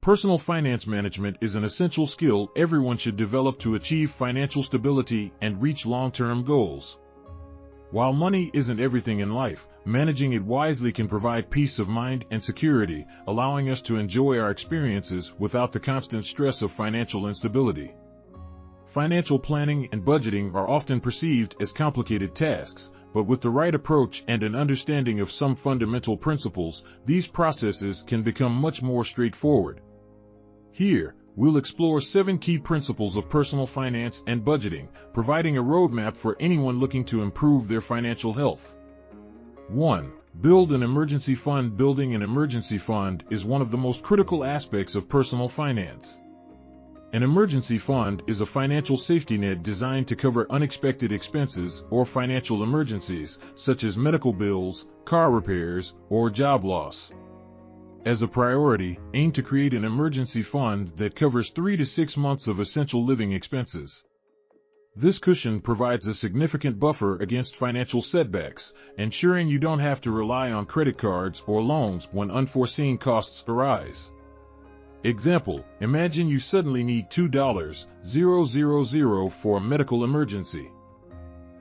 Personal finance management is an essential skill everyone should develop to achieve financial stability and reach long-term goals. While money isn't everything in life, managing it wisely can provide peace of mind and security, allowing us to enjoy our experiences without the constant stress of financial instability. Financial planning and budgeting are often perceived as complicated tasks, but with the right approach and an understanding of some fundamental principles, these processes can become much more straightforward. Here, we'll explore 7 key principles of personal finance and budgeting, providing a roadmap for anyone looking to improve their financial health. 1. Build an emergency fund. Building an emergency fund is one of the most critical aspects of personal finance. An emergency fund is a financial safety net designed to cover unexpected expenses or financial emergencies, such as medical bills, car repairs, or job loss. As a priority, aim to create an emergency fund that covers 3 to 6 months of essential living expenses. This cushion provides a significant buffer against financial setbacks, ensuring you don't have to rely on credit cards or loans when unforeseen costs arise. Example, imagine you suddenly need $2,000 for a medical emergency.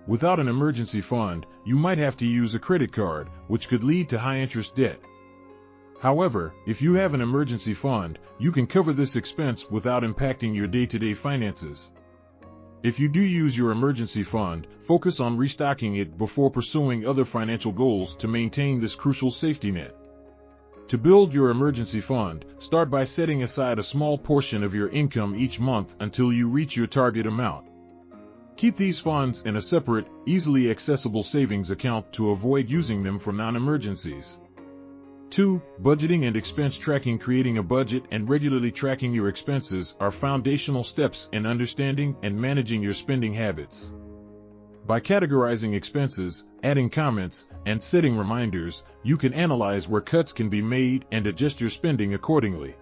Without an emergency fund, you might have to use a credit card, which could lead to high-interest debt. However, if you have an emergency fund, you can cover this expense without impacting your day-to-day finances. If you do use your emergency fund, focus on restocking it before pursuing other financial goals to maintain this crucial safety net. To build your emergency fund, start by setting aside a small portion of your income each month until you reach your target amount. Keep these funds in a separate, easily accessible savings account to avoid using them for non-emergencies. 2. Budgeting and expense tracking. Creating a budget and regularly tracking your expenses are foundational steps in understanding and managing your spending habits. By categorizing expenses, adding comments, and setting reminders, you can analyze where cuts can be made and adjust your spending accordingly.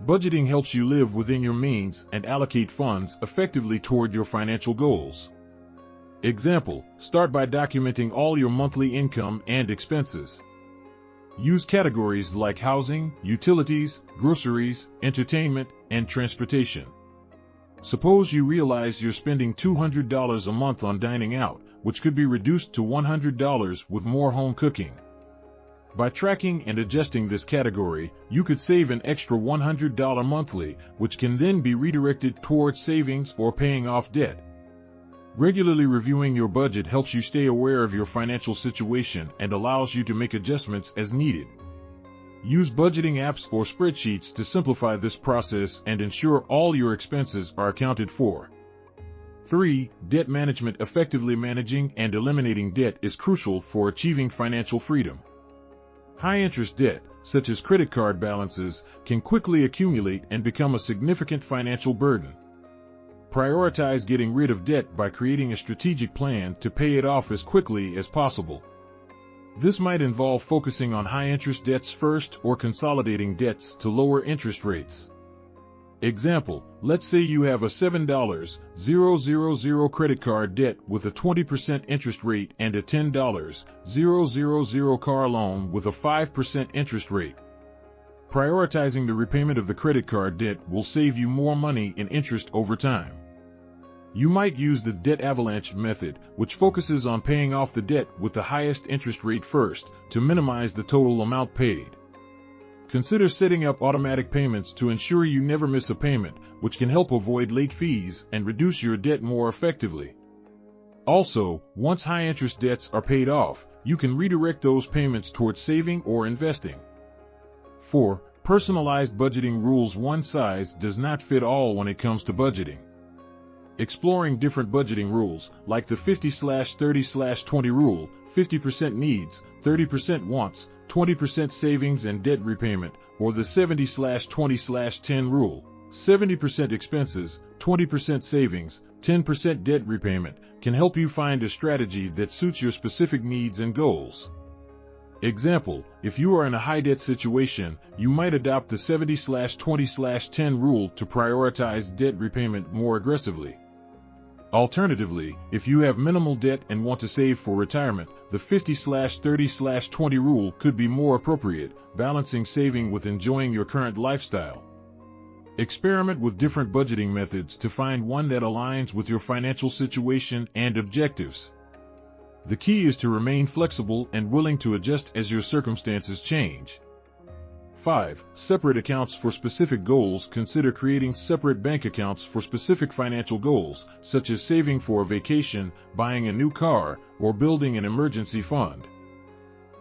Budgeting helps you live within your means and allocate funds effectively toward your financial goals. Example, start by documenting all your monthly income and expenses. Use categories like housing, utilities, groceries, entertainment, and transportation. Suppose you realize you're spending $200 a month on dining out, which could be reduced to $100 with more home cooking. By tracking and adjusting this category, you could save an extra $100 monthly, which can then be redirected towards savings or paying off debt. Regularly reviewing your budget helps you stay aware of your financial situation and allows you to make adjustments as needed. Use budgeting apps or spreadsheets to simplify this process and ensure all your expenses are accounted for. 3. Debt management. Effectively managing and eliminating debt is crucial for achieving financial freedom. High-interest debt, such as credit card balances, can quickly accumulate and become a significant financial burden. Prioritize getting rid of debt by creating a strategic plan to pay it off as quickly as possible. This might involve focusing on high-interest debts first or consolidating debts to lower interest rates. Example, let's say you have a $7,000 credit card debt with a 20% interest rate and a $10,000 car loan with a 5% interest rate. Prioritizing the repayment of the credit card debt will save you more money in interest over time. You might use the debt avalanche method, which focuses on paying off the debt with the highest interest rate first, to minimize the total amount paid. Consider setting up automatic payments to ensure you never miss a payment, which can help avoid late fees and reduce your debt more effectively. Also, once high-interest debts are paid off, you can redirect those payments towards saving or investing. 4. Personalized budgeting rules. One size does not fit all when it comes to budgeting. Exploring different budgeting rules, like the 50/30/20 rule, 50% needs, 30% wants, 20% savings and debt repayment, or the 70/20/10 rule, 70% expenses, 20% savings, 10% debt repayment, can help you find a strategy that suits your specific needs and goals. Example, if you are in a high-debt situation, you might adopt the 70/20/10 rule to prioritize debt repayment more aggressively. Alternatively, if you have minimal debt and want to save for retirement, the 50/30/20 rule could be more appropriate, balancing saving with enjoying your current lifestyle. Experiment with different budgeting methods to find one that aligns with your financial situation and objectives. The key is to remain flexible and willing to adjust as your circumstances change. 5. Separate accounts for specific goals. Consider creating separate bank accounts for specific financial goals, such as saving for a vacation, buying a new car, or building an emergency fund.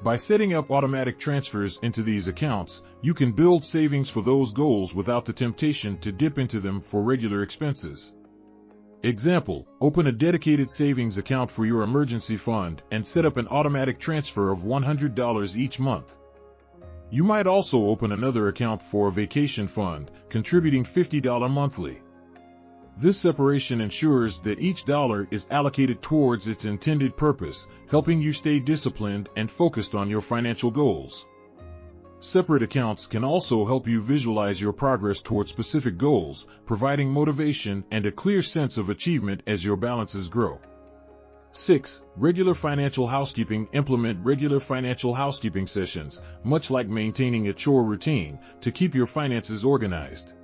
By setting up automatic transfers into these accounts, you can build savings for those goals without the temptation to dip into them for regular expenses. Example: open a dedicated savings account for your emergency fund and set up an automatic transfer of $100 each month. You might also open another account for a vacation fund, contributing $50 monthly. This separation ensures that each dollar is allocated towards its intended purpose, helping you stay disciplined and focused on your financial goals. Separate accounts can also help you visualize your progress toward specific goals, providing motivation and a clear sense of achievement as your balances grow. 6. Regular financial housekeeping. Implement regular financial housekeeping sessions, much like maintaining a chore routine, to keep your finances organized.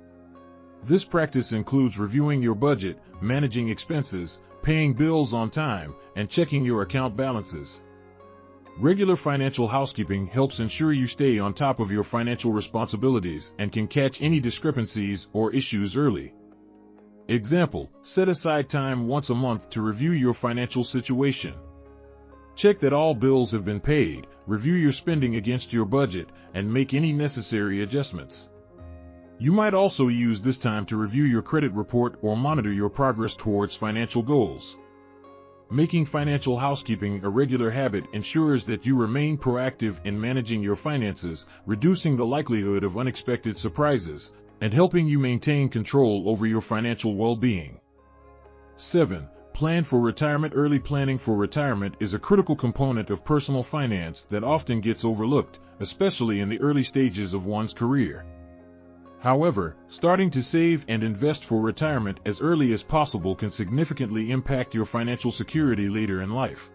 This practice includes reviewing your budget, managing expenses, paying bills on time, and checking your account balances. Regular financial housekeeping helps ensure you stay on top of your financial responsibilities and can catch any discrepancies or issues early. Example: set aside time once a month to review your financial situation. Check that all bills have been paid, review your spending against your budget, and make any necessary adjustments. You might also use this time to review your credit report or monitor your progress towards financial goals. Making financial housekeeping a regular habit ensures that you remain proactive in managing your finances, reducing the likelihood of unexpected surprises, and helping you maintain control over your financial well-being. 7. Plan for retirement. Early planning for retirement is a critical component of personal finance that often gets overlooked, especially in the early stages of one's career. However, starting to save and invest for retirement as early as possible can significantly impact your financial security later in life.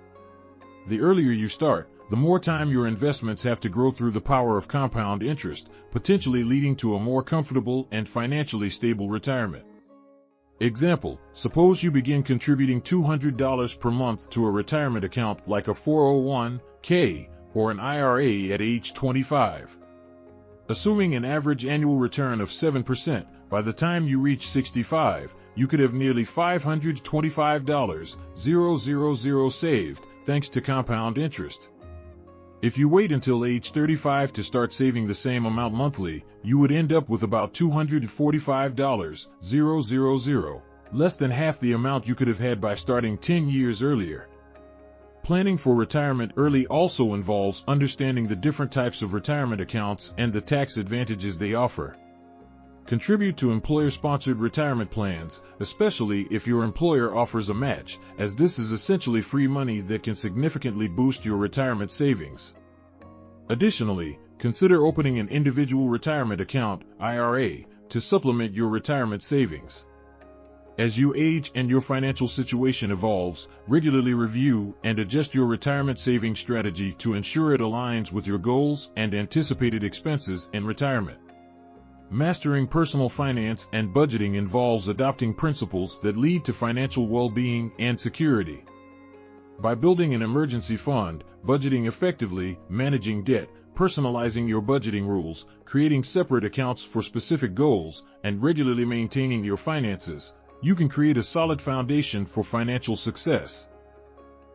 The earlier you start, the more time your investments have to grow through the power of compound interest, potentially leading to a more comfortable and financially stable retirement. Example: suppose you begin contributing $200 per month to a retirement account like a 401k or an IRA at age 25. Assuming an average annual return of 7%, by the time you reach 65, you could have nearly $525,000 saved, thanks to compound interest. If you wait until age 35 to start saving the same amount monthly, you would end up with about $245,000, less than half the amount you could have had by starting 10 years earlier. Planning for retirement early also involves understanding the different types of retirement accounts and the tax advantages they offer. Contribute to employer-sponsored retirement plans, especially if your employer offers a match, as this is essentially free money that can significantly boost your retirement savings. Additionally, consider opening an individual retirement account, IRA, to supplement your retirement savings. As you age and your financial situation evolves, regularly review and adjust your retirement saving strategy to ensure it aligns with your goals and anticipated expenses in retirement. Mastering personal finance and budgeting involves adopting principles that lead to financial well-being and security. By building an emergency fund, budgeting effectively, managing debt, personalizing your budgeting rules, creating separate accounts for specific goals, and regularly maintaining your finances, you can create a solid foundation for financial success.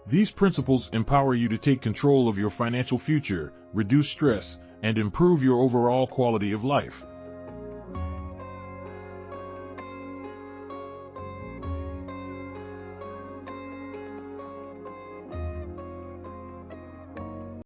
These principles empower you to take control of your financial future, reduce stress, and improve your overall quality of life.